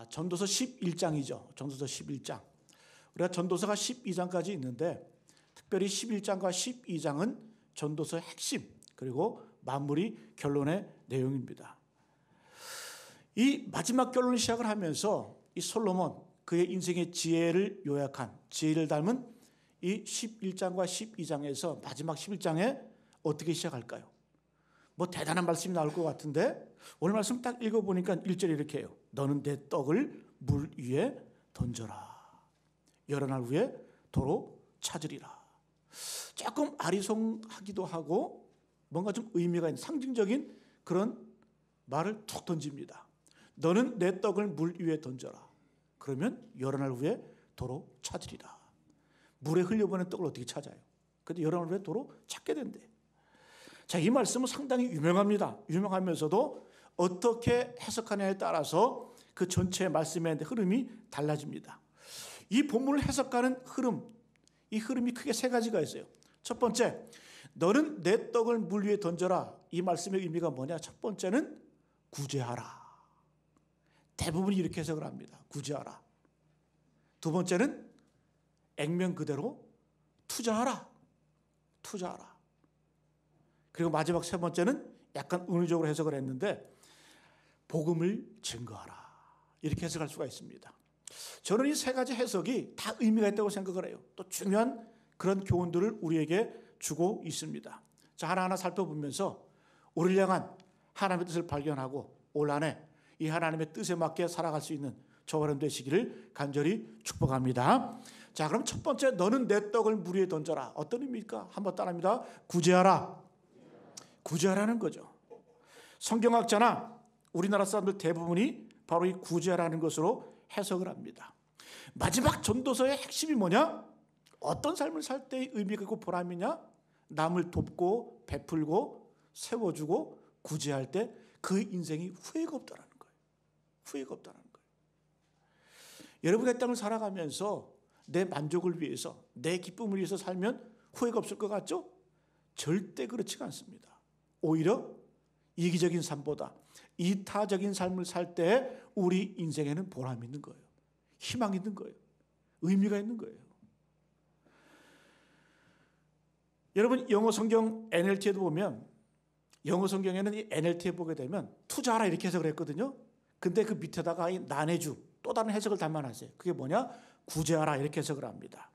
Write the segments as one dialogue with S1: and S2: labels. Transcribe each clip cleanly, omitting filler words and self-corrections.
S1: 전도서 11장이죠. 전도서 11장. 우리가 전도서가 12장까지 있는데 특별히 11장과 12장은 전도서의 핵심 그리고 마무리 결론의 내용입니다. 이 마지막 결론을 시작을 하면서 이 솔로몬 그의 인생의 지혜를 요약한 지혜를 닮은 이 11장과 12장에서 마지막 11장에 어떻게 시작할까요? 뭐 대단한 말씀이 나올 것 같은데 오늘 말씀 딱 읽어보니까 1절에 이렇게 해요. 너는 내 떡을 물 위에 던져라. 여러 날 후에 도로 찾으리라. 조금 아리송하기도 하고 뭔가 좀 의미가 있는 상징적인 그런 말을 툭 던집니다. 너는 내 떡을 물 위에 던져라. 그러면 여러 날 후에 도로 찾으리라. 물에 흘려보낸 떡을 어떻게 찾아요? 근데 여러 날 후에 도로 찾게 된대. 자, 이 말씀은 상당히 유명합니다. 유명하면서도 어떻게 해석하냐에 따라서 그 전체의 말씀의 흐름이 달라집니다. 이 본문을 해석하는 흐름, 이 흐름이 크게 세 가지가 있어요. 첫 번째, 너는 내 떡을 물 위에 던져라. 이 말씀의 의미가 뭐냐? 첫 번째는 구제하라. 대부분이 이렇게 해석을 합니다. 구제하라. 두 번째는 액면 그대로 투자하라. 투자하라. 그리고 마지막 세 번째는 약간 은유적으로 해석을 했는데 복음을 증거하라. 이렇게 해석할 수가 있습니다. 저는 이 세 가지 해석이 다 의미가 있다고 생각을 해요. 또 중요한 그런 교훈들을 우리에게 주고 있습니다. 자, 하나하나 살펴보면서 우리를 향한 하나님의 뜻을 발견하고 올 한해 이 하나님의 뜻에 맞게 살아갈 수 있는 저와 여러분 되시기를 간절히 축복합니다. 자, 그럼 첫 번째, 너는 내 떡을 물 위에 던져라. 어떤 의미입니까? 한번 따라합니다. 구제하라. 구제하라는 거죠. 성경학자나 우리나라 사람들 대부분이 바로 이 구제하라는 것으로 해석을 합니다. 마지막 전도서의 핵심이 뭐냐? 어떤 삶을 살 때의 의미가 있고 보람이냐? 남을 돕고 베풀고 세워주고 구제할 때 그 인생이 후회가 없다라는 거예요. 후회가 없다라는 거예요. 여러분의 땅을 살아가면서 내 만족을 위해서 내 기쁨을 위해서 살면 후회가 없을 것 같죠? 절대 그렇지가 않습니다. 오히려 이기적인 삶보다 이타적인 삶을 살 때 우리 인생에는 보람이 있는 거예요. 희망이 있는 거예요. 의미가 있는 거예요. 여러분 영어 성경 NLT에도 보면 영어 성경에는 이 NLT에 보게 되면 투자하라 이렇게 해석을 했거든요. 근데 그 밑에다가 이 난해주 또 다른 해석을 담아놨어요. 그게 뭐냐? 구제하라 이렇게 해석을 합니다.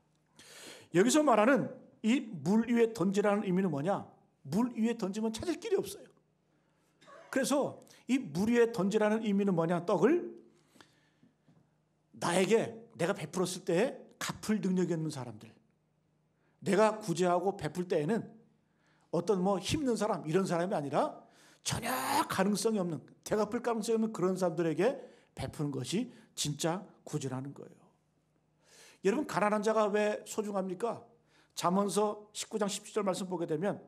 S1: 여기서 말하는 이 물 위에 던지라는 의미는 뭐냐? 물 위에 던지면 찾을 길이 없어요. 그래서 이 물 위에 던지라는 의미는 뭐냐? 떡을 나에게 내가 베풀었을 때 갚을 능력이 없는 사람들, 내가 구제하고 베풀 때에는 어떤 뭐 힘든 사람 이런 사람이 아니라 전혀 가능성이 없는 대갚을 가능성이 없는 그런 사람들에게 베푸는 것이 진짜 구제라는 거예요. 여러분 가난한 자가 왜 소중합니까? 잠언서 19장 17절 말씀 보게 되면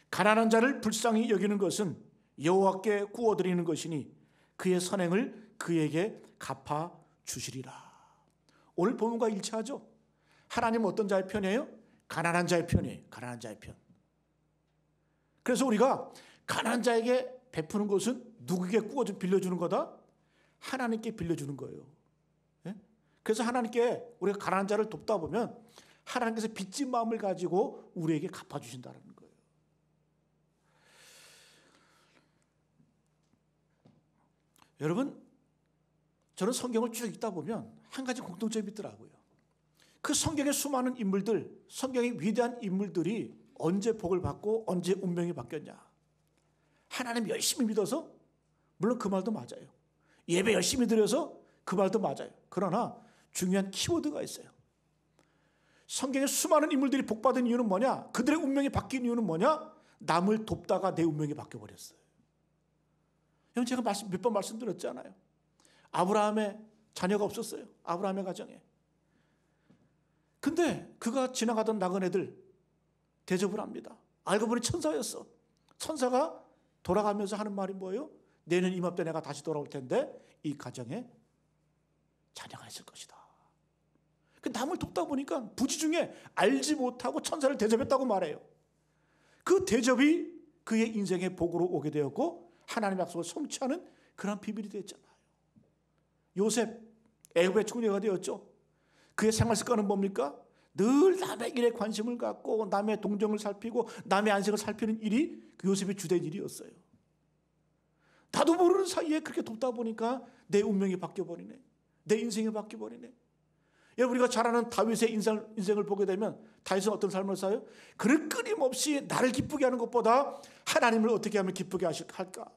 S1: 가난한 자를 불쌍히 여기는 것은 여호와께 구워드리는 것이니 그의 선행을 그에게 갚아 주시리라. 오늘 본문과 일치하죠. 하나님은 어떤 자의 편이에요? 가난한 자의 편이에요. 가난한 자의 편. 그래서 우리가 가난한 자에게 베푸는 것은 누구에게 구워서 빌려주는 거다? 하나님께 빌려주는 거예요. 예? 그래서 하나님께 우리가 가난한 자를 돕다 보면 하나님께서 빚진 마음을 가지고 우리에게 갚아주신다는 거예요. 여러분, 저는 성경을 쭉 읽다 보면 한 가지 공통점이 있더라고요. 그 성경의 수많은 인물들, 성경의 위대한 인물들이 언제 복을 받고 언제 운명이 바뀌었냐? 하나님 열심히 믿어서? 물론 그 말도 맞아요. 예배 열심히 드려서? 그 말도 맞아요. 그러나 중요한 키워드가 있어요. 성경의 수많은 인물들이 복받은 이유는 뭐냐? 그들의 운명이 바뀐 이유는 뭐냐? 남을 돕다가 내 운명이 바뀌어버렸어요. 여러분 제가 몇 번 말씀드렸잖아요. 아브라함의 자녀가 없었어요. 아브라함의 가정에. 근데 그가 지나가던 나그네들 대접을 합니다. 알고 보니 천사였어. 천사가 돌아가면서 하는 말이 뭐예요? 내년 이맘때 내가 다시 돌아올 텐데 이 가정에 자녀가 있을 것이다. 그 남을 돕다 보니까 부지 중에 알지 못하고 천사를 대접했다고 말해요. 그 대접이 그의 인생의 복으로 오게 되었고 하나님의 약속을 성취하는 그런 비밀이 됐잖아요. 요셉 애굽의 총리가 되었죠. 그의 생활 습관은 뭡니까? 늘 남의 일에 관심을 갖고 남의 동정을 살피고 남의 안색을 살피는 일이 그 요셉의 주된 일이었어요. 나도 모르는 사이에 그렇게 돕다 보니까 내 운명이 바뀌어버리네. 내 인생이 바뀌어버리네. 여러분, 우리가 잘 아는 다윗의 인생을 보게 되면 다윗은 어떤 삶을 살아요? 그를 끊임없이 나를 기쁘게 하는 것보다 하나님을 어떻게 하면 기쁘게 할까?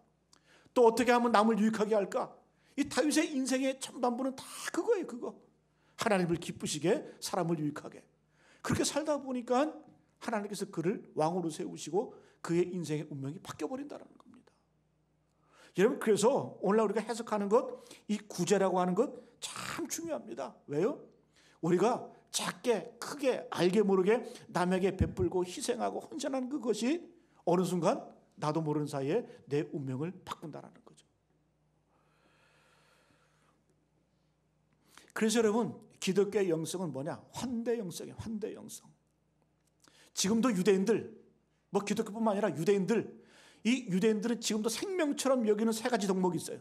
S1: 또 어떻게 하면 남을 유익하게 할까? 이 다윗의 인생의 전반부는 다 그거예요. 그거. 하나님을 기쁘시게, 사람을 유익하게. 그렇게 살다 보니까 하나님께서 그를 왕으로 세우시고 그의 인생의 운명이 바뀌어버린다는 겁니다. 여러분, 그래서 오늘날 우리가 해석하는 것, 이 구제라고 하는 것 참 중요합니다. 왜요? 우리가 작게 크게 알게 모르게 남에게 베풀고 희생하고 헌신하는 그것이 어느 순간 나도 모르는 사이에 내 운명을 바꾼다는 거죠. 그래서 여러분, 기독교의 영성은 뭐냐? 환대 영성이에요. 환대 영성. 지금도 유대인들, 뭐 기독교뿐만 아니라 유대인들, 이 유대인들은 지금도 생명처럼 여기는 세 가지 덕목이 있어요.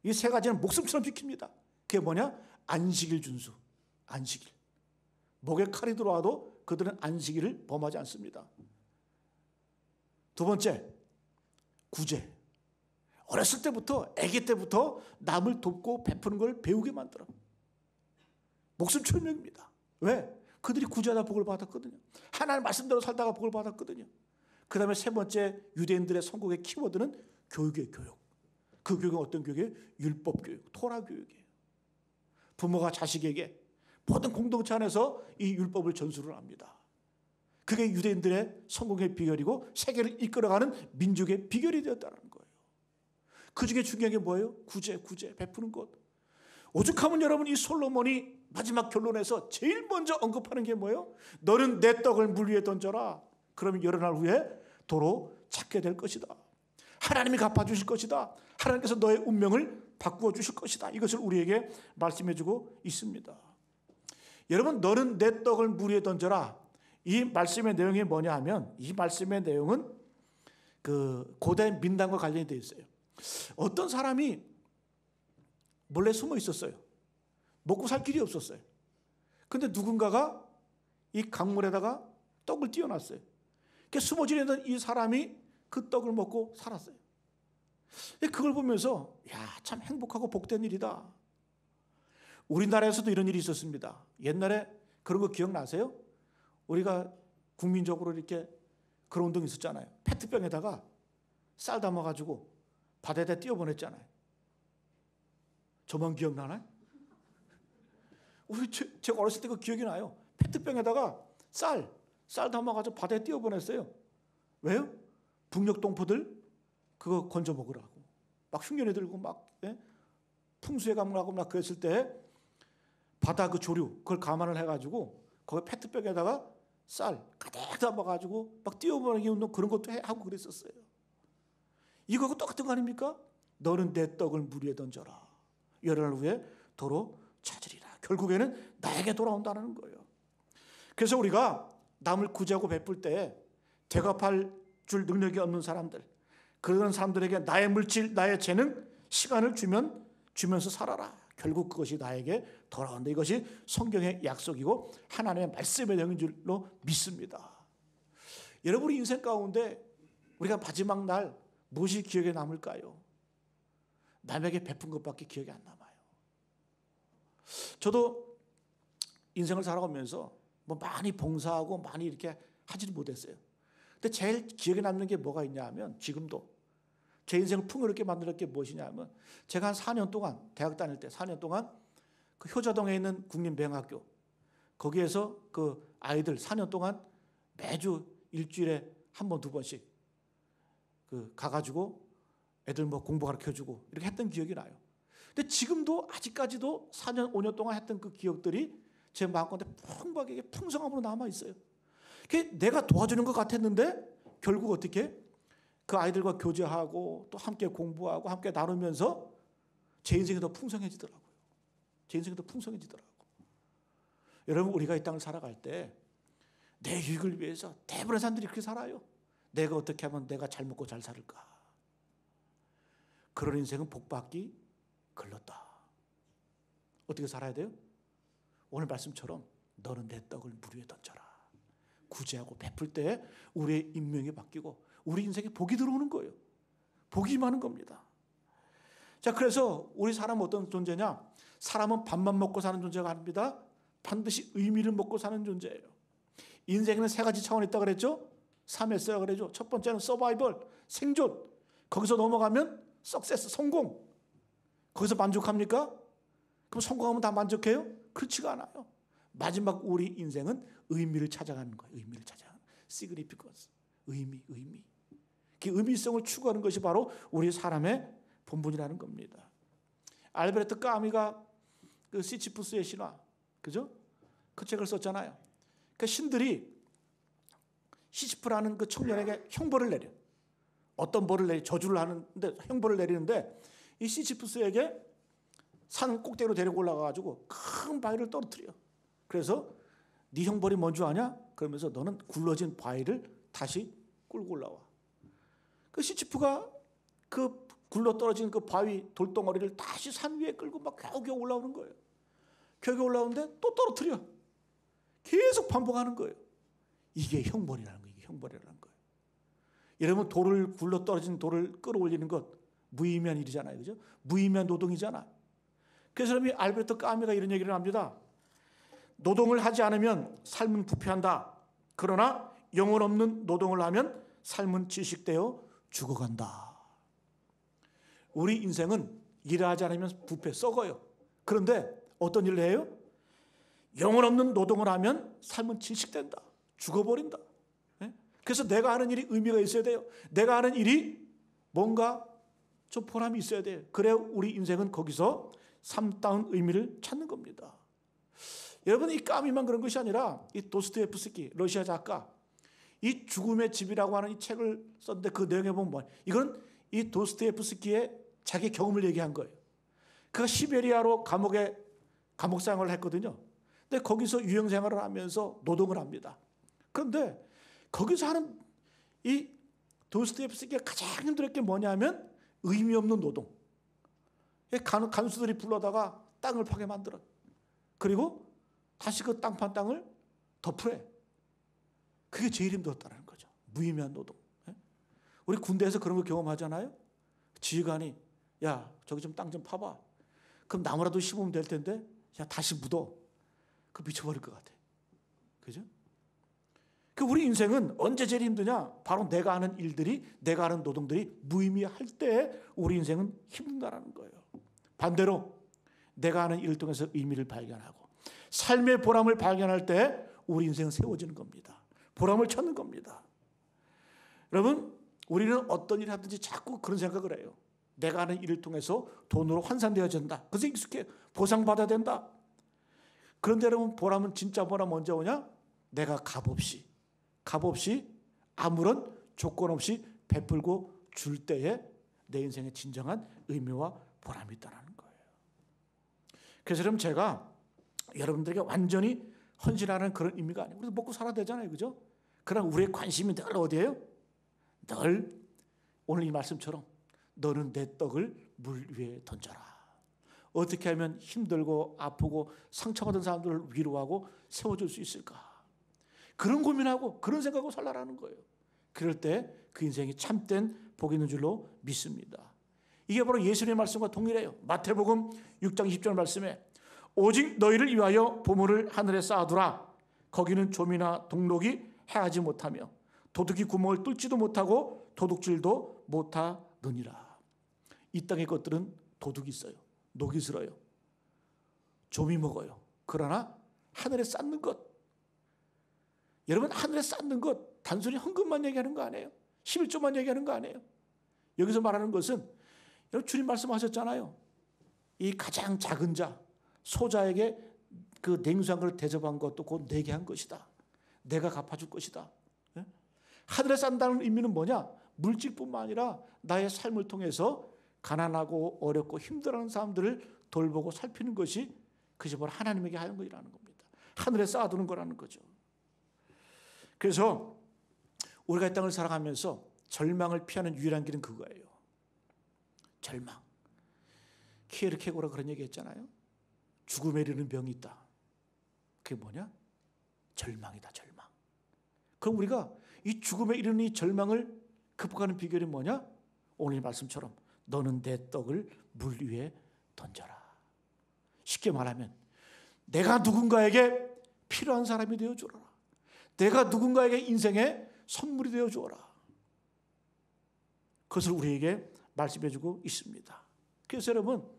S1: 이 세 가지는 목숨처럼 지킵니다. 그게 뭐냐? 안식일 준수. 안식일. 목에 칼이 들어와도 그들은 안식일을 범하지 않습니다. 두 번째, 구제. 어렸을 때부터, 아기 때부터 남을 돕고 베푸는 걸 배우게 만들어. 목숨 철명입니다. 왜? 그들이 구제하다 복을 받았거든요. 하나님 말씀대로 살다가 복을 받았거든요. 그 다음에 세 번째, 유대인들의 선곡의 키워드는 교육이에요. 교육. 그 교육은 어떤 교육이에요? 율법 교육, 토라 교육이에요. 부모가 자식에게 모든 공동체 안에서 이 율법을 전수를 합니다. 그게 유대인들의 성공의 비결이고 세계를 이끌어가는 민족의 비결이 되었다는 거예요. 그 중에 중요한 게 뭐예요? 구제, 베푸는 것. 오죽하면 여러분, 이 솔로몬이 마지막 결론에서 제일 먼저 언급하는 게 뭐예요? 너는 내 떡을 물 위에 던져라. 그러면 여러 날 후에 도로 찾게 될 것이다. 하나님이 갚아주실 것이다. 하나님께서 너의 운명을 바꾸어 주실 것이다. 이것을 우리에게 말씀해 주고 있습니다. 여러분, 너는 내 떡을 물 위에 던져라. 이 말씀의 내용이 뭐냐 하면, 이 말씀의 내용은 그 고대 민담과 관련이 되어 있어요. 어떤 사람이 몰래 숨어 있었어요. 먹고 살 길이 없었어요. 근데 누군가가 이 강물에다가 떡을 띄워놨어요. 숨어 지내던 이 사람이 그 떡을 먹고 살았어요. 그걸 보면서 참 행복하고 복된 일이다. 우리나라에서도 이런 일이 있었습니다. 옛날에 그런 거 기억나세요? 우리가 국민적으로 이렇게 그런 운동이 있었잖아요. 페트병에다가 쌀 담아가지고 바다에다 띄워보냈잖아요. 저만 기억나나요? 제가 어렸을 때 그 기억이 나요. 페트병에다가 쌀 담아가지고 바다에 띄워보냈어요. 왜요? 북녘 동포들 그거 건져 먹으라고. 막 흉년이 들고 막 풍수에 가물하고 막 그랬을 때 바다 그 조류 그걸 감안을 해가지고 거기 페트병에다가 쌀 가득 담아가지고 막 띄워보내기 운동 그런 것도 하고 그랬었어요. 이거하고 똑같은 거 아닙니까? 너는 내 떡을 물 위에 던져라. 열흘 후에 도로 찾으리라. 결국에는 나에게 돌아온다는 거예요. 그래서 우리가 남을 구제하고 베풀 때 대갚할 줄 능력이 없는 사람들, 그런 사람들에게 나의 물질, 나의 재능, 시간을 주면서 살아라. 결국 그것이 나에게 돌아온다. 이것이 성경의 약속이고 하나님의 말씀의 내용인 줄로 믿습니다. 여러분의 인생 가운데 우리가 마지막 날 무엇이 기억에 남을까요? 남에게 베푼 것밖에 기억이 안 남아요. 저도 인생을 살아가면서 뭐 많이 봉사하고 많이 이렇게 하지는 못했어요. 근데 제일 기억에 남는 게 뭐가 있냐 하면 지금도 제 인생을 풍요롭게 만들었던 게 무엇이냐 하면 제가 한 4년 동안 대학 다닐 때 4년 동안 그 효자동에 있는 국민배영학교 거기에서 그 아이들 4년 동안 매주 일주일에 한 번, 두 번씩 그 가가지고 애들 뭐 공부 가르쳐주고 이렇게 했던 기억이 나요. 근데 지금도 아직까지도 4년, 5년 동안 했던 그 기억들이 제 마음가운데 풍부하게 풍성함으로 남아있어요. 내가 도와주는 것 같았는데 결국 어떻게 그 아이들과 교제하고 또 함께 공부하고 함께 나누면서 제 인생이 더 풍성해지더라고요. 제 인생이 더 풍성해지더라고요. 여러분, 우리가 이 땅을 살아갈 때 내 유익을 위해서 대부분의 사람들이 그렇게 살아요. 내가 어떻게 하면 내가 잘 먹고 잘 살을까. 그런 인생은 복받기 글렀다. 어떻게 살아야 돼요? 오늘 말씀처럼 너는 내 떡을 물 위에 던져라. 구제하고 베풀 때 우리의 인명이 바뀌고 우리 인생에 복이 들어오는 거예요. 복이 많은 겁니다. 자, 그래서 우리 사람은 어떤 존재냐? 사람은 밥만 먹고 사는 존재가 아닙니다. 반드시 의미를 먹고 사는 존재예요. 인생에는 세 가지 차원이 있다고 그랬죠? 3S라고 그랬죠. 첫 번째는 서바이벌, 생존. 거기서 넘어가면 석세스, 성공. 거기서 만족합니까? 그럼 성공하면 다 만족해요? 그렇지가 않아요. 마지막 우리 인생은 의미를 찾아가는 거예요. 의미를 찾아가는 significance. 의미. 그 의미성을 추구하는 것이 바로 우리 사람의 본분이라는 겁니다. 알베르트 까미가 그 시시푸스의 신화, 그죠? 그 책을 썼잖아요. 그 신들이 시시프라는 그 청년에게 형벌을 내려. 어떤 벌을 내리 저주를 하는데 형벌을 내리는데 이 시시푸스에게 산 꼭대기로 데리고 올라가가지고 큰 바위를 떨어뜨려. 그래서 네 형벌이 뭔 줄 아냐? 그러면서 너는 굴러진 바위를 다시 끌고 올라와. 그 시시프가 그 굴러 떨어진 그 바위 돌덩어리를 다시 산 위에 끌고 막 겨우겨우 올라오는 거예요. 겨우겨우 올라오는데 또 떨어뜨려. 계속 반복하는 거예요. 이게 형벌이라는 거예요. 이게 형벌이라는 거예요. 여러분 돌을 굴러 떨어진 돌을 끌어올리는 것 무의미한 일이잖아요. 그죠? 무의미한 노동이잖아. 그래서 알베르토 까미가 이런 얘기를 합니다. 노동을 하지 않으면 삶은 부패한다. 그러나 영혼 없는 노동을 하면 삶은 질식되어 죽어간다. 우리 인생은 일하지 않으면 부패, 썩어요. 그런데 어떤 일을 해요? 영혼 없는 노동을 하면 삶은 질식된다. 죽어버린다. 그래서 내가 하는 일이 의미가 있어야 돼요. 내가 하는 일이 뭔가 좀 보람이 있어야 돼요. 그래야 우리 인생은 거기서 삶다운 의미를 찾는 겁니다. 여러분, 이 까미만 그런 것이 아니라 이 도스토옙스키, 러시아 작가, 이 죽음의 집이라고 하는 이 책을 썼는데 그 내용에 보면 뭐예요? 이건 이 도스토옙스키의 자기 경험을 얘기한 거예요. 그가 시베리아로 감옥 생활을 했거든요. 근데 거기서 유형 생활을 하면서 노동을 합니다. 그런데 거기서 하는 이 도스토옙스키가 가장 힘들었던 게 뭐냐면 의미 없는 노동. 간수들이 불러다가 땅을 파게 만들어. 그리고 다시 그 땅을 덮으래. 그게 제일 힘들었다는 거죠. 무의미한 노동. 우리 군대에서 그런 거 경험하잖아요. 지휘관이 야 저기 좀 땅 좀 파봐. 그럼 나무라도 심으면 될 텐데 야 다시 묻어. 그 미쳐버릴 것 같아. 그죠? 그 우리 인생은 언제 제일 힘드냐? 바로 내가 하는 일들이, 내가 하는 노동들이 무의미할 때 우리 인생은 힘든다라는 거예요. 반대로 내가 하는 일을 통해서 의미를 발견하고 삶의 보람을 발견할 때 우리 인생은 세워지는 겁니다. 보람을 찾는 겁니다. 여러분, 우리는 어떤 일을 하든지 자꾸 그런 생각을 해요. 내가 하는 일을 통해서 돈으로 환산되어진다. 그래서 익숙해. 보상받아야 된다. 그런데 여러분, 보람은 진짜 보람 언제 오냐? 내가 값없이 아무런 조건 없이 베풀고 줄 때에 내 인생의 진정한 의미와 보람이 있다는 거예요. 그래서 여러분, 제가 여러분들에게 완전히 헌신하는 그런 의미가 아니에요. 그래서 먹고 살아야 되잖아요. 그죠? 그러나 우리의 관심이 늘 어디예요? 늘 오늘 이 말씀처럼 너는 내 떡을 물 위에 던져라. 어떻게 하면 힘들고 아프고 상처받은 사람들을 위로하고 세워줄 수 있을까? 그런 고민하고 그런 생각하고 살라라는 거예요. 그럴 때 그 인생이 참된 복이 있는 줄로 믿습니다. 이게 바로 예수님의 말씀과 동일해요. 마태복음 6장 20절 말씀에 오직 너희를 위하여 보물을 하늘에 쌓아두라. 거기는 좀이나 동록이 해하지 못하며 도둑이 구멍을 뚫지도 못하고 도둑질도 못하느니라. 이 땅의 것들은 도둑이 있어요. 녹이 슬어요. 좀이 먹어요. 그러나 하늘에 쌓는 것, 여러분, 하늘에 쌓는 것 단순히 헌금만 얘기하는 거 아니에요. 11조만 얘기하는 거 아니에요. 여기서 말하는 것은 여러분, 주님 말씀하셨잖아요. 이 가장 작은 자, 소자에게 그 냉수한 걸 대접한 것도 곧 내게 한 것이다. 내가 갚아줄 것이다. 하늘에 쌓는다는 의미는 뭐냐? 물질뿐만 아니라 나의 삶을 통해서 가난하고 어렵고 힘들어하는 사람들을 돌보고 살피는 것이 그것이 바로 하나님에게 하는 것이라는 겁니다. 하늘에 쌓아두는 거라는 거죠. 그래서 우리가 이 땅을 살아가면서 절망을 피하는 유일한 길은 그거예요. 절망. 키에르케고르가 그런 얘기 했잖아요. 죽음에 이르는 병이 있다. 그게 뭐냐? 절망이다, 절망. 그럼 우리가 이 죽음에 이르는 이 절망을 극복하는 비결이 뭐냐? 오늘 말씀처럼 너는 내 떡을 물 위에 던져라. 쉽게 말하면 내가 누군가에게 필요한 사람이 되어주라. 내가 누군가에게 인생의 선물이 되어주어라. 그것을 우리에게 말씀해주고 있습니다. 그래서 여러분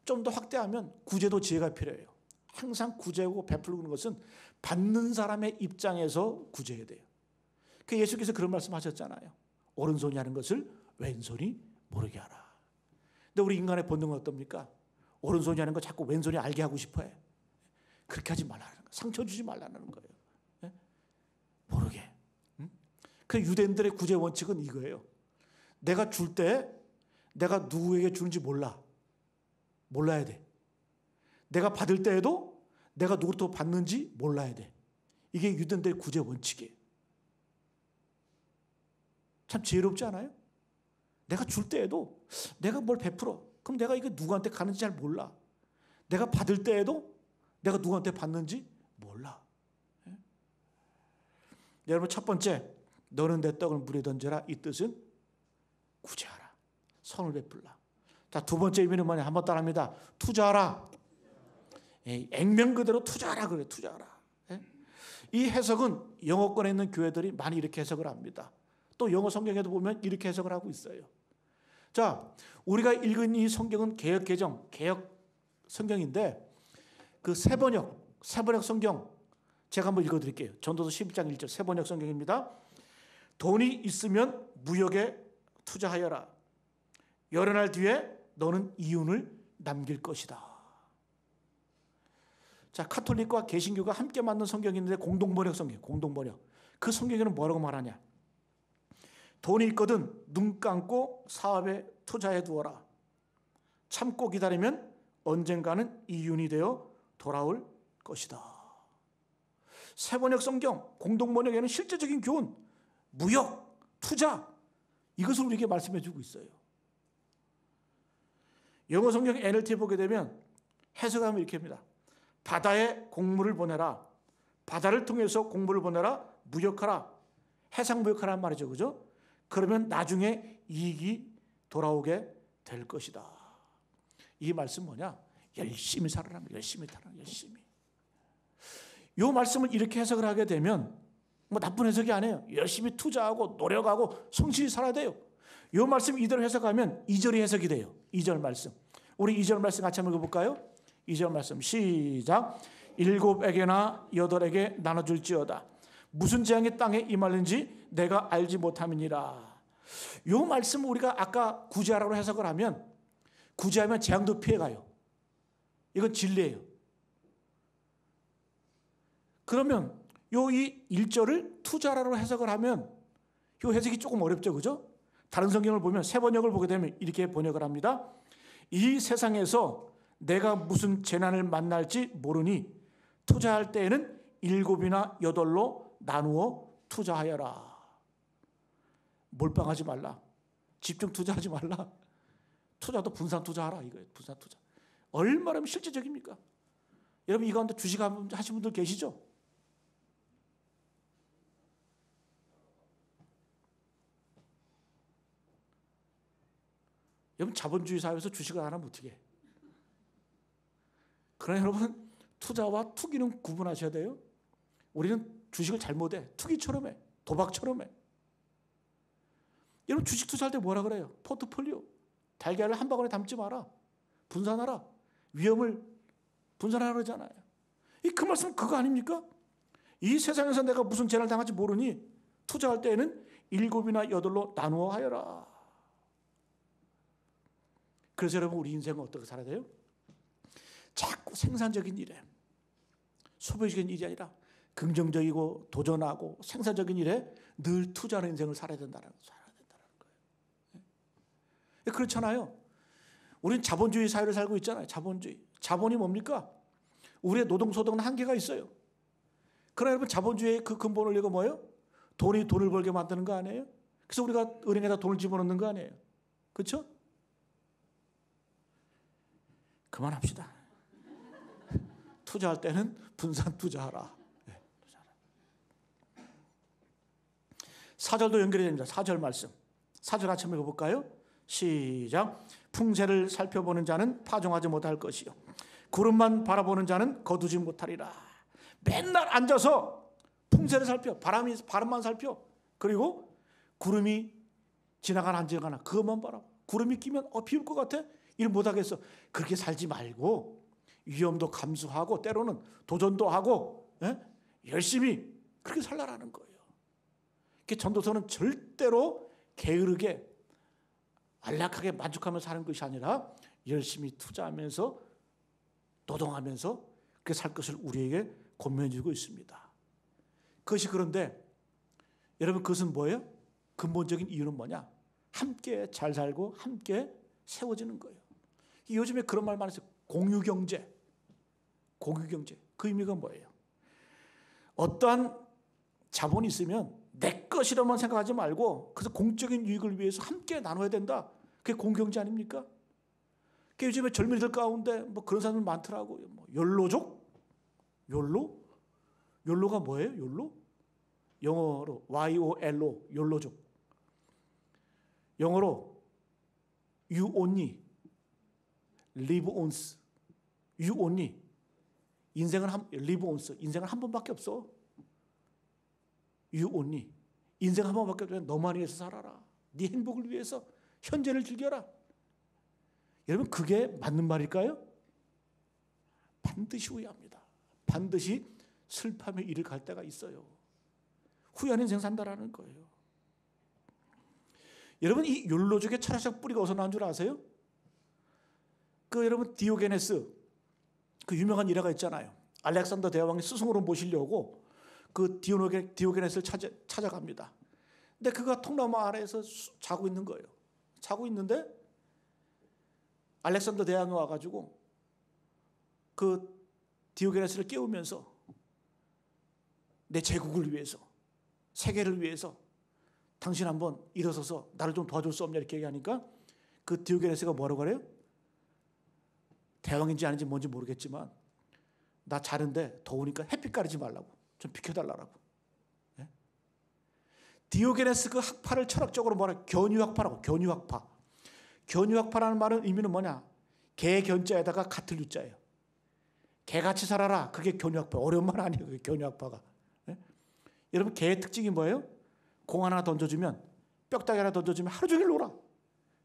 S1: 좀 더 확대하면 구제도 지혜가 필요해요. 항상 구제하고 베풀는 것은 받는 사람의 입장에서 구제해야 돼요. 그 예수께서 그런 말씀하셨잖아요. 오른손이 하는 것을 왼손이 모르게 하라. 근데 우리 인간의 본능은 어떻습니까? 오른손이 하는 거 자꾸 왼손이 알게 하고 싶어해. 그렇게 하지 말라는 거예요. 상처 주지 말라는 거예요. 네? 모르게. 그 유대인들의 구제 원칙은 이거예요. 내가 줄 때 내가 누구에게 주는지 몰라야 돼. 내가 받을 때에도 내가 누구부터 받는지 몰라야 돼. 이게 유대인들의 구제 원칙이에요. 참 지혜롭지 않아요? 내가 줄 때에도 내가 뭘 베풀어. 그럼 내가 이게 누구한테 가는지 잘 몰라. 내가 받을 때에도 내가 누구한테 받는지 몰라. 네? 여러분 첫 번째, 너는 내 떡을 물에 던져라. 이 뜻은 구제하라. 선을 베풀라. 자, 두 번째 의미는 뭐냐? 한번 따라합니다. 투자하라. 액면 그대로 투자하라 그래. 투자하라. 네? 이 해석은 영어권에 있는 교회들이 많이 이렇게 해석을 합니다. 또 영어 성경에도 보면 이렇게 해석을 하고 있어요. 자, 우리가 읽은 이 성경은 개역 개정, 개역 성경인데 그 세번역 성경 제가 한번 읽어드릴게요. 전도서 11장 1절 세번역 성경입니다. 돈이 있으면 무역에 투자하여라. 여러 날 뒤에 너는 이윤을 남길 것이다. 자, 카톨릭과 개신교가 함께 만든 성경이 있는데 공동번역 성경, 공동번역. 그 성경에는 뭐라고 말하냐? 돈이 있거든 눈 감고 사업에 투자해 두어라. 참고 기다리면 언젠가는 이윤이 되어 돌아올 것이다. 세번역 성경 공동번역에는 실제적인 교훈, 무역, 투자 이것을 우리에게 말씀해 주고 있어요. 영어 성경 NLT 보게 되면 해석하면 이렇게 합니다. 바다에 곡물을 보내라. 바다를 통해서 곡물을 보내라. 무역하라. 해상 무역하라는 말이죠. 그죠? 그러면 나중에 이익이 돌아오게 될 것이다. 이 말씀 뭐냐? 열심히 살아라. 열심히 살아라. 열심히. 이 말씀을 이렇게 해석을 하게 되면 뭐 나쁜 해석이 아니에요. 열심히 투자하고 노력하고 성실히 살아야 돼요. 이 말씀 이대로 해석하면 2절이 해석이 돼요. 2절 말씀. 우리 2절 말씀 같이 한번 읽어볼까요? 2절 말씀 시작. 7에게나 8에게 나눠줄지어다. 무슨 재앙이 땅에 임하는지 내가 알지 못함이니라. 이 말씀 우리가 아까 구제하라고 해석을 하면 구제하면 재앙도 피해가요. 이건 진리예요. 그러면 이 1절을 투자라고 해석을 하면 이 해석이 조금 어렵죠. 그죠? 다른 성경을 보면 세번역을 보게 되면 이렇게 번역을 합니다. 이 세상에서 내가 무슨 재난을 만날지 모르니 투자할 때에는 7이나 8로 나누어 투자하여라. 몰빵하지 말라. 집중 투자하지 말라. 투자도 분산 투자하라 이거예요. 분산 투자. 얼마나 실질적입니까? 여러분 이 가운데 주식 하신 분들 계시죠? 여러분 자본주의 사회에서 주식을 안 하면 어떻게 해? 그러나 여러분 투자와 투기는 구분하셔야 돼요. 우리는 주식을 잘못해. 투기처럼 해. 도박처럼 해. 여러분 주식 투자할 때 뭐라 그래요? 포트폴리오. 달걀을 한 바구니에 담지 마라. 분산하라. 위험을 분산하라 그러잖아요. 그 말씀은 그거 아닙니까? 이 세상에서 내가 무슨 재난을 당할지 모르니 투자할 때에는 7이나 8로 나누어 하여라. 그래서 여러분 우리 인생은 어떻게 살아야 돼요? 자꾸 생산적인 일에 소비적인 일이 아니라 긍정적이고 도전하고 생산적인 일에 늘 투자하는 인생을 살아야 된다는 거예요. 그렇잖아요. 우리는 자본주의 사회를 살고 있잖아요. 자본주의. 자본이 뭡니까? 우리의 노동소득은 한계가 있어요. 그러나 여러분 자본주의의 그 근본을 이거 뭐예요? 돈이 돈을 벌게 만드는 거 아니에요? 그래서 우리가 은행에다 돈을 집어넣는 거 아니에요? 그렇죠? 그만합시다. 투자할 때는 분산 투자하라. 4절도 연결이 됩니다. 4절 말씀. 4절 같이 한번 읽어볼까요? 시작. 풍세를 살펴보는 자는 파종하지 못할 것이요 구름만 바라보는 자는 거두지 못하리라. 맨날 앉아서 풍세를 살펴, 바람만 살펴. 그리고 구름이 지나가나 안 지나가나 그것만 바라봐. 구름이 끼면 비올 것 같아? 일 못하겠어. 그렇게 살지 말고 위험도 감수하고 때로는 도전도 하고 열심히 그렇게 살라라는 거예요. 전도서는 절대로 게으르게 안락하게 만족하면서 사는 것이 아니라 열심히 투자하면서 노동하면서 그렇게 살 것을 우리에게 권면해 주고 있습니다. 그것이 그런데 여러분 그것은 뭐예요? 근본적인 이유는 뭐냐? 함께 잘 살고 함께 세워지는 거예요. 요즘에 그런 말 많이 써요. 공유경제. 공유경제. 그 의미가 뭐예요? 어떠한 자본이 있으면 내 것이라만 생각하지 말고 그래서 공적인 유익을 위해서 함께 나눠야 된다. 그게 공경제 아닙니까? 요즘에 젊은이들 가운데 뭐 그런 사람들 많더라고요. 뭐 욜로족? 욜로? 욜로가 뭐예요? 욜로? 영어로 YOLO, 욜로족. 영어로 You only, live once. You only. live once. 인생은 한 번밖에 없어. You only. 인생 한 번밖에 없으면 너만 위해서 살아라. 네 행복을 위해서 현재를 즐겨라. 여러분 그게 맞는 말일까요? 반드시 후회합니다. 반드시 슬픔의 일을 갈 때가 있어요. 후회하는 인생 산다라는 거예요. 여러분 이 욜로족의 철학적 뿌리가 어디서 나온 줄 아세요? 여러분 디오게네스 그 유명한 일화가 있잖아요. 알렉산더 대왕이 스승으로 모시려고 그 디오게네스를 찾아갑니다. 근데 그가 통나무 아래에서 자고 있는 거예요. 자고 있는데 알렉산더 대왕이 와가지고 그 디오게네스를 깨우면서 내 제국을 위해서 세계를 위해서 당신 한번 일어서서 나를 좀 도와줄 수 없냐 이렇게 얘기하니까 그 디오게네스가 뭐라고 그래요? 대왕인지 아닌지 뭔지 모르겠지만 나 자는데 더우니까 햇빛 가리지 말라고 좀 비켜달라고. 예? 디오게네스 그 학파를 철학적으로 뭐라 견유학파라고. 견유학파. 견유학파라는 말은 의미는 뭐냐? 개견자에다가 같을 유자예요. 개같이 살아라. 그게 견유학파. 어려운 말 아니에요. 그게 견유학파가. 예? 여러분 개의 특징이 뭐예요? 공 하나 던져주면 뼈다귀 하나 던져주면 하루 종일 놀아.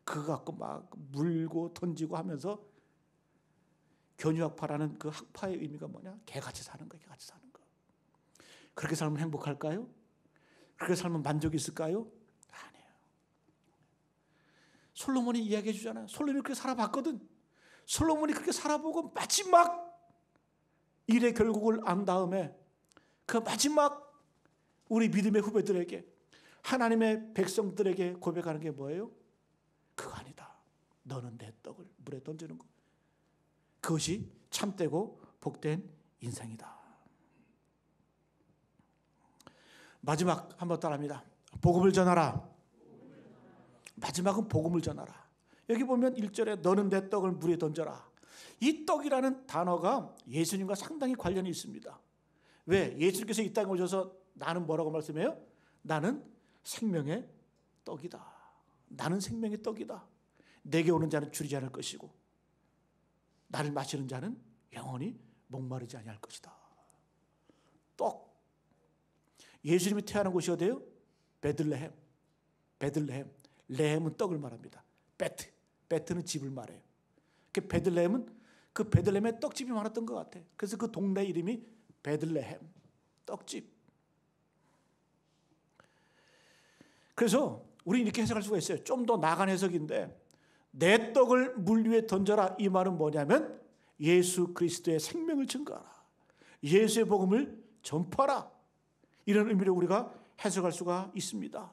S1: 그거 갖고 막 물고 던지고 하면서 견유학파라는 그 학파의 의미가 뭐냐? 개같이 사는 거예요. 개같이 사는 거. 그렇게 살면 행복할까요? 그렇게 살면 만족이 있을까요? 아니에요. 솔로몬이 이야기해 주잖아요. 솔로몬이 그렇게 살아봤거든. 솔로몬이 그렇게 살아보고 마지막 일의 결국을 안 다음에 그 마지막 우리 믿음의 후배들에게 하나님의 백성들에게 고백하는 게 뭐예요? 그거 아니다. 너는 내 떡을 물에 던지는 거. 그것이 참되고 복된 인생이다. 마지막 한번 따라합니다. 복음을 전하라. 마지막은 복음을 전하라. 여기 보면 1절에 너는 내 떡을 물에 던져라. 이 떡이라는 단어가 예수님과 상당히 관련이 있습니다. 왜? 예수님께서 이 땅에 오셔서 나는 뭐라고 말씀해요? 나는 생명의 떡이다. 나는 생명의 떡이다. 내게 오는 자는 줄이지 않을 것이고 나를 마시는 자는 영원히 목마르지 아니할 것이다. 떡. 예수님이 태어난 곳이 어디예요? 베들레헴. 베들레헴. 레헴은 떡을 말합니다. 베트. 베트는 집을 말해요. 베들레헴은 그 베들레헴에 떡집이 많았던 것 같아요. 그래서 그 동네 이름이 베들레헴. 떡집. 그래서 우리는 이렇게 해석할 수가 있어요. 좀 더 나아간 해석인데 내 떡을 물 위에 던져라. 이 말은 뭐냐면 예수 그리스도의 생명을 증거하라. 예수의 복음을 전파하라. 이런 의미로 우리가 해석할 수가 있습니다.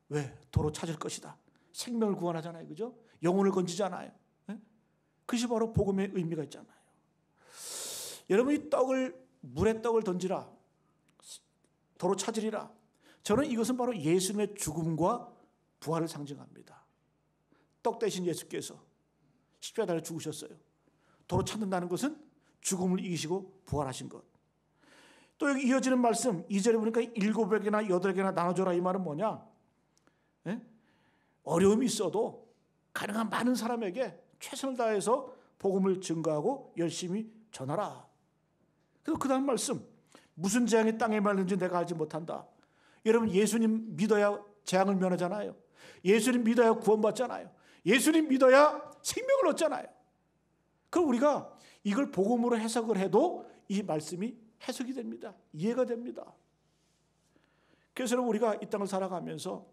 S1: 왜? 도로 찾을 것이다. 생명을 구원하잖아요. 그죠? 영혼을 건지잖아요. 그것이 바로 복음의 의미가 있잖아요. 여러분 이 떡을 물에 떡을 던지라. 도로 찾으리라. 저는 이것은 바로 예수님의 죽음과 부활을 상징합니다. 떡 대신 예수께서 십자가에 죽으셨어요. 도로 찾는다는 것은 죽음을 이기시고 부활하신 것. 또 여기 이어지는 말씀 2절에 보니까 7개나 8개나 나눠줘라. 이 말은 뭐냐? 예? 어려움이 있어도 가능한 많은 사람에게 최선을 다해서 복음을 증거하고 열심히 전하라. 그리고 그 다음 말씀, 무슨 재앙이 땅에 말는지 내가 알지 못한다. 여러분, 예수님 믿어야 재앙을 면하잖아요. 예수님 믿어야 구원받잖아요. 예수님 믿어야 생명을 얻잖아요. 그럼 우리가 이걸 복음으로 해석을 해도 이 말씀이 해석이 됩니다. 이해가 됩니다. 그래서 여러분, 우리가 이 땅을 살아가면서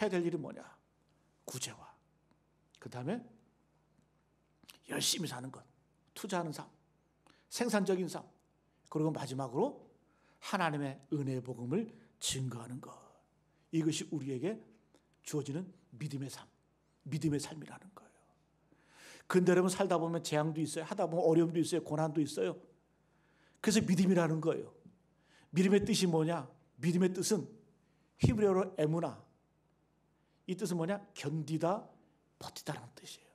S1: 해야 될 일이 뭐냐? 구제와 그 다음에 열심히 사는 것, 투자하는 삶, 생산적인 삶, 그리고 마지막으로 하나님의 은혜의 복음을 증거하는 것. 이것이 우리에게 주어지는 믿음의 삶, 믿음의 삶이라는 거예요. 근데 여러분, 살다 보면 재앙도 있어요. 하다 보면 어려움도 있어요. 고난도 있어요. 그래서 믿음이라는 거예요. 믿음의 뜻이 뭐냐? 믿음의 뜻은 히브리어로 에무나. 이 뜻은 뭐냐? 견디다, 버티다라는 뜻이에요.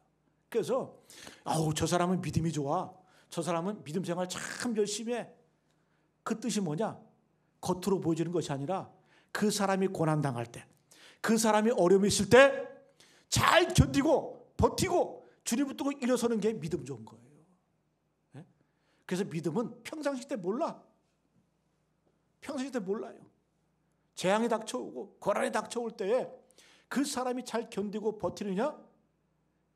S1: 그래서 저 사람은 믿음이 좋아. 저 사람은 믿음 생활 참 열심히 해. 그 뜻이 뭐냐? 겉으로 보여지는 것이 아니라 그 사람이 고난당할 때, 그 사람이 어려움이 있을 때 잘 견디고 버티고 주님 붙들고 일어서는 게 믿음 좋은 거예요. 네? 그래서 믿음은 평상시 때 몰라. 평상시 때 몰라요. 재앙이 닥쳐오고 고난이 닥쳐올 때에 그 사람이 잘 견디고 버티느냐?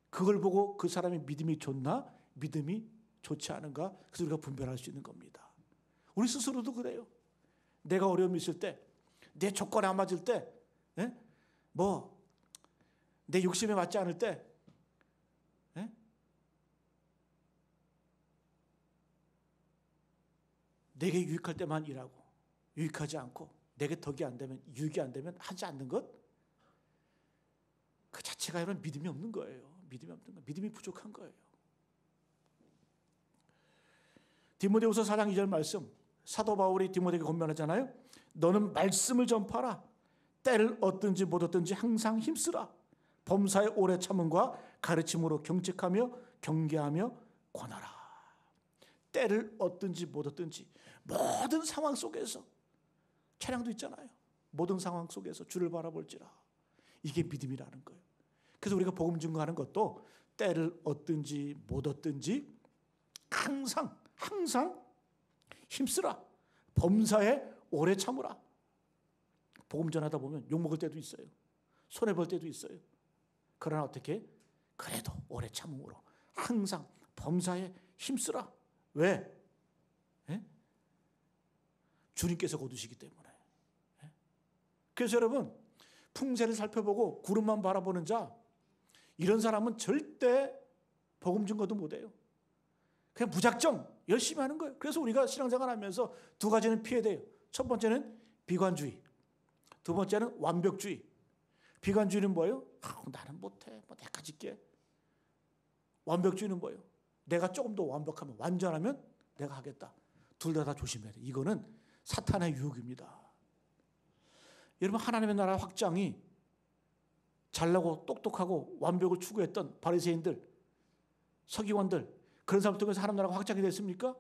S1: 그걸 보고 그 사람의 믿음이 좋나? 믿음이 좋지 않은가? 그래서 우리가 분별할 수 있는 겁니다. 우리 스스로도 그래요. 내가 어려움이 있을 때, 내 조건에 안 맞을 때, 내 욕심에 맞지 않을 때, 내게 유익할 때만 일하고 유익하지 않고 내게 덕이 안 되면, 유익이 안 되면 하지 않는 것, 그 자체가 이런 믿음이 없는 거예요. 믿음이 없는 거, 믿음이 부족한 거예요. 디모데후서 4장 2절 말씀, 사도 바울이 디모데에게 권면하잖아요. 너는 말씀을 전파라. 때를 얻든지 못 얻든지 항상 힘쓰라. 범사의 오래 참음과 가르침으로 경책하며 경계하며 권하라. 때를 얻든지 못 얻든지 모든 상황 속에서, 찬양도 있잖아요. 모든 상황 속에서 주를 바라볼지라. 이게 믿음이라는 거예요. 그래서 우리가 복음 증거하는 것도 때를 얻든지 못 얻든지 항상 힘쓰라. 범사에 오래 참으라. 복음 전하다 보면 욕먹을 때도 있어요. 손해볼 때도 있어요. 그러나 어떻게? 그래도 오래 참음으로 항상 범사에 힘쓰라. 왜? 주님께서 거두시기 때문에. 그래서 여러분, 풍세를 살펴보고 구름만 바라보는 자, 이런 사람은 절대 복음 증거도 못해요. 그냥 무작정 열심히 하는 거예요. 그래서 우리가 신앙생활 하면서 두 가지는 피해야 돼요. 첫 번째는 비관주의, 두 번째는 완벽주의. 비관주의는 뭐예요? 나는 못해, 내가 짓게. 완벽주의는 뭐예요? 내가 조금 더 완벽하면, 완전하면 내가 하겠다. 둘 다 조심해야 돼요. 이거는 사탄의 유혹입니다. 여러분, 하나님의 나라 확장이 잘나고 똑똑하고 완벽을 추구했던 바리새인들, 서기관들, 그런 사람 통해서 하나님 나라가 확장이 됐습니까?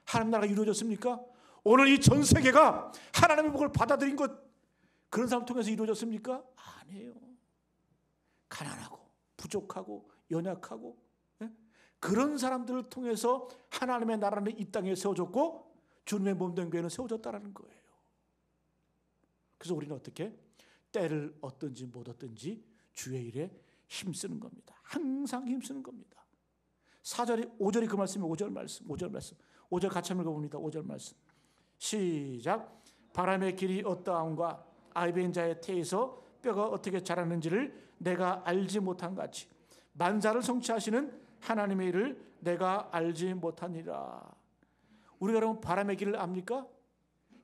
S1: 하나님 나라가 이루어졌습니까? 오늘 이 전 세계가 하나님의 복을 받아들인 것, 그런 사람 통해서 이루어졌습니까? 아니에요. 가난하고 부족하고 연약하고, 그런 사람들을 통해서 하나님의 나라는 이 땅에 세워졌고 주님의 몸된 교회는 세워졌다는 거예요. 그래서 우리는 어떻게? 때를 얻든지 못 얻든지 주의 일에 힘쓰는 겁니다. 항상 힘쓰는 겁니다. 4절이, 5절이 그 말씀이 5절 말씀. 5절 같이 한번 읽어봅니다. 5절 말씀. 시작. 바람의 길이 어떠함과 아이벤 자의 태에서 뼈가 어떻게 자라는지를 내가 알지 못한 같이 만사를 성취하시는 하나님의 일을 내가 알지 못하니라. 우리가 여러분 바람의 길을 압니까?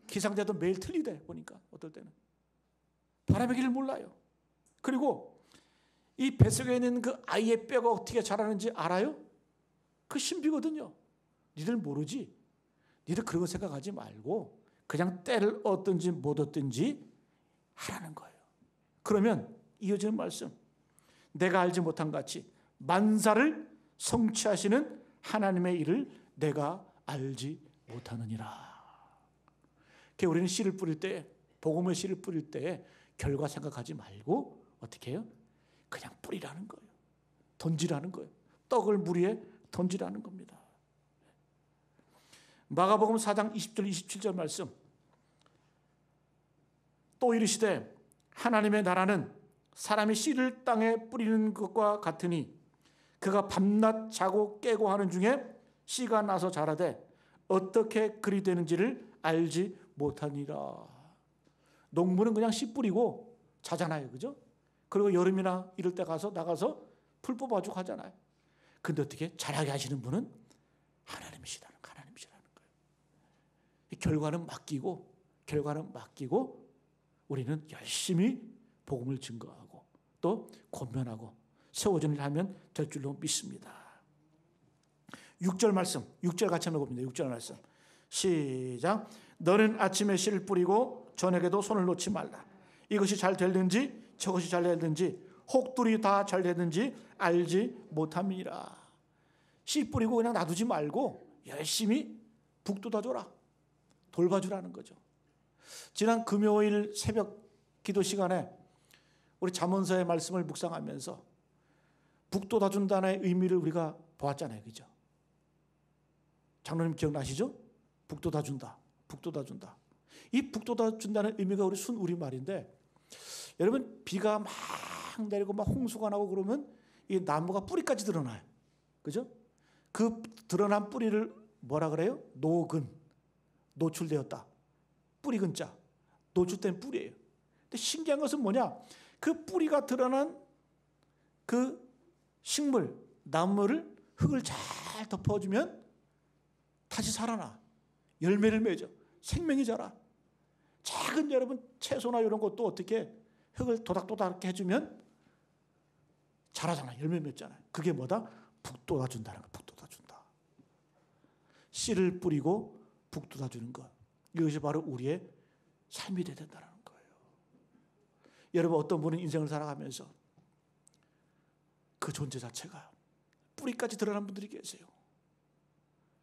S1: 기상자도 매일 틀리대 보니까. 어떨 때는 바람의 길을 몰라요. 그리고 이 뱃속에 있는 그 아이의 뼈가 어떻게 자라는지 알아요? 그 신비거든요. 니들 모르지? 니들 그런 거 생각하지 말고 그냥 때를 얻든지 못 얻든지 하라는 거예요. 그러면 이어지는 말씀, 내가 알지 못한 같이 만사를 성취하시는 하나님의 일을 내가 알지 못하느니라. 그러니까 우리는 씨를 뿌릴 때, 복음의 씨를 뿌릴 때 결과 생각하지 말고 어떻게 해요? 그냥 뿌리라는 거예요. 던지라는 거예요. 떡을 물 위에 던지라는 겁니다. 마가복음 4장 20절 27절 말씀. 또 이르시되 하나님의 나라는 사람이 씨를 땅에 뿌리는 것과 같으니 그가 밤낮 자고 깨고 하는 중에 씨가 나서 자라되 어떻게 그리 되는지를 알지 못하니라. 농부는 그냥 씨 뿌리고 자잖아요. 그죠? 그리고 여름이나 이럴 때 나가서 풀 뽑아주고 하잖아요. 근데 어떻게 자라게 하시는 분은 하나님이시라는 거예요. 결과는 맡기고 우리는 열심히 복음을 증거하고 또 권면하고 세워지는 일 하면 될 줄로 믿습니다. 6절 말씀, 6절 같이 한번 봅니다. 6절 말씀 시작. 너는 아침에 씨를 뿌리고 저녁에도 손을 놓지 말라. 이것이 잘 되는지 저것이 잘 되는지 혹들이 다 잘 되는지 알지 못함이라. 씨 뿌리고 그냥 놔두지 말고 열심히 북돋아줘라. 돌봐주라는 거죠. 지난 금요일 새벽 기도 시간에 우리 잠언서의 말씀을 묵상하면서 북돋아준다는 의미를 우리가 보았잖아요. 그죠? 장로님 기억나시죠? 북돋아준다. 이 북돋아준다는 의미가 우리 순우리말인데 여러분 비가 막 내리고 막 홍수가 나고 그러면 이 나무가 뿌리까지 드러나요. 그죠? 그 드러난 뿌리를 뭐라 그래요? 노근. 노출되었다. 뿌리 근자. 노출된 뿌리예요. 근데 신기한 것은 뭐냐? 그 뿌리가 드러난 그 식물, 나무를 흙을 잘 덮어주면 다시 살아나. 열매를 맺어. 생명이 자라. 작은 여러분 채소나 이런 것도 어떻게 흙을 도닥도닥 해주면 자라잖아. 열매 맺잖아요. 그게 뭐다? 북돋아준다는 거야. 북돋아준다. 씨를 뿌리고 북돋아주는 것. 이것이 바로 우리의 삶이 되어야 된다는 거예요. 여러분 어떤 분은 인생을 살아가면서 그 존재 자체가 뿌리까지 드러난 분들이 계세요.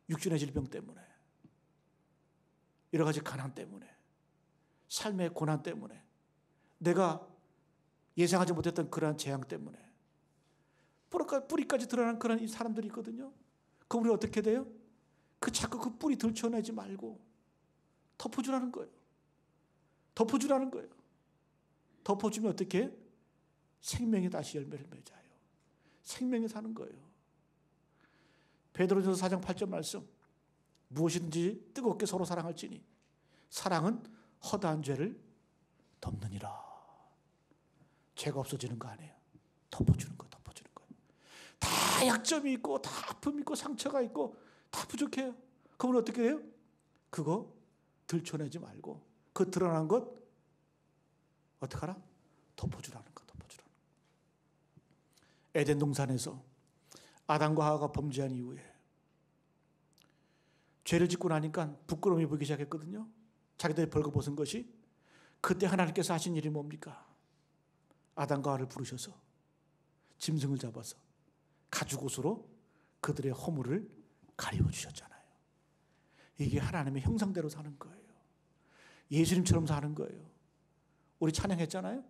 S1: 육신의 질병 때문에, 여러 가지 가난 때문에, 삶의 고난 때문에, 내가 예상하지 못했던 그러한 재앙 때문에 뿌리까지 드러난 그런 사람들이 있거든요. 그럼 우리 어떻게 돼요? 자꾸 그 뿌리 들춰내지 말고 덮어주라는 거예요. 덮어주면 어떻게 해? 생명이 다시 열매를 맺어요. 생명이 사는 거예요. 베드로전서 4장 8절 말씀. 무엇이든지 뜨겁게 서로 사랑할지니 사랑은 허다한 죄를 덮느니라. 죄가 없어지는 거 아니에요. 덮어주는 거예요. 다 약점이 있고 다 아픔이 있고 상처가 있고 다 부족해요. 그러면 어떻게 해요? 그거 들춰내지 말고 그 드러난 것 어떻게 하라? 덮어주라는 거. 에덴 동산에서 아담과 하와가 범죄한 이후에 죄를 짓고 나니까 부끄러움이 보이기 시작했거든요. 자기들이 벌거벗은 것이. 그때 하나님께서 하신 일이 뭡니까? 아담과 하와를 부르셔서 짐승을 잡아서 가죽옷으로 그들의 허물을 가려주셨잖아요. 이게 하나님의 형상대로 사는 거예요. 예수님처럼 사는 거예요. 우리 찬양했잖아요.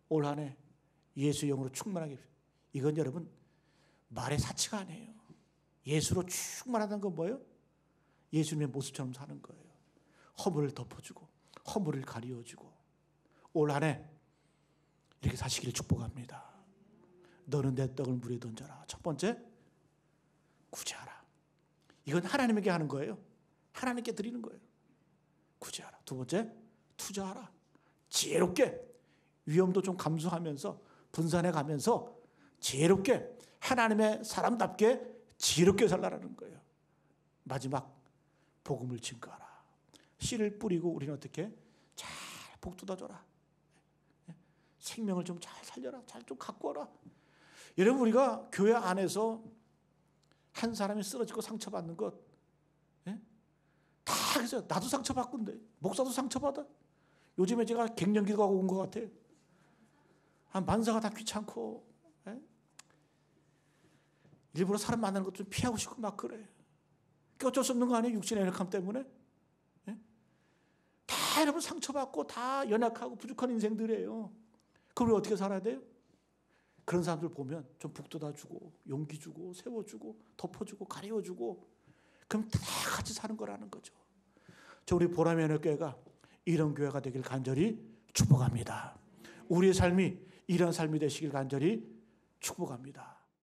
S1: 올 한 해 예수의 영으로 충만하게. 이건 여러분 말의 사치가 아니에요. 예수로 충만하다는 건 뭐예요? 예수님의 모습처럼 사는 거예요. 허물을 덮어주고 허물을 가리워주고 올 한 해 이렇게 사시기를 축복합니다. 너는 내 떡을 물에 던져라. 첫 번째, 구제하라. 이건 하나님에게 하는 거예요. 하나님께 드리는 거예요. 구제하라. 두 번째, 투자하라. 지혜롭게 위험도 좀 감수하면서 분산해 가면서 지혜롭게 하나님의 사람답게 지혜롭게 살라라는 거예요. 마지막, 복음을 증거하라. 씨를 뿌리고 우리는 어떻게? 잘 복돋아줘라. 생명을 좀 잘 살려라. 잘 좀 갖고 와라. 여러분 우리가 교회 안에서 한 사람이 쓰러지고 상처받는 것 다 그래서 나도 상처받건데 목사도 상처받아. 요즘에 제가 갱년기도 하고 온 것 같아요. 한 만사가 다 귀찮고 일부러 사람 만나는 것 좀 피하고 싶고 막 그래. 그게 어쩔 수 없는 거 아니에요? 육신의 연약함 때문에. 예? 다 여러분 상처받고 다 연약하고 부족한 인생들이에요. 그럼 우리 어떻게 살아야 돼요? 그런 사람들 보면 좀 북돋아주고 용기 주고 세워주고 덮어주고 가려주고 그럼 다 같이 사는 거라는 거죠. 저 우리 보람의 연합교회가 이런 교회가 되길 간절히 축복합니다. 우리의 삶이 이런 삶이 되시길 간절히 축복합니다.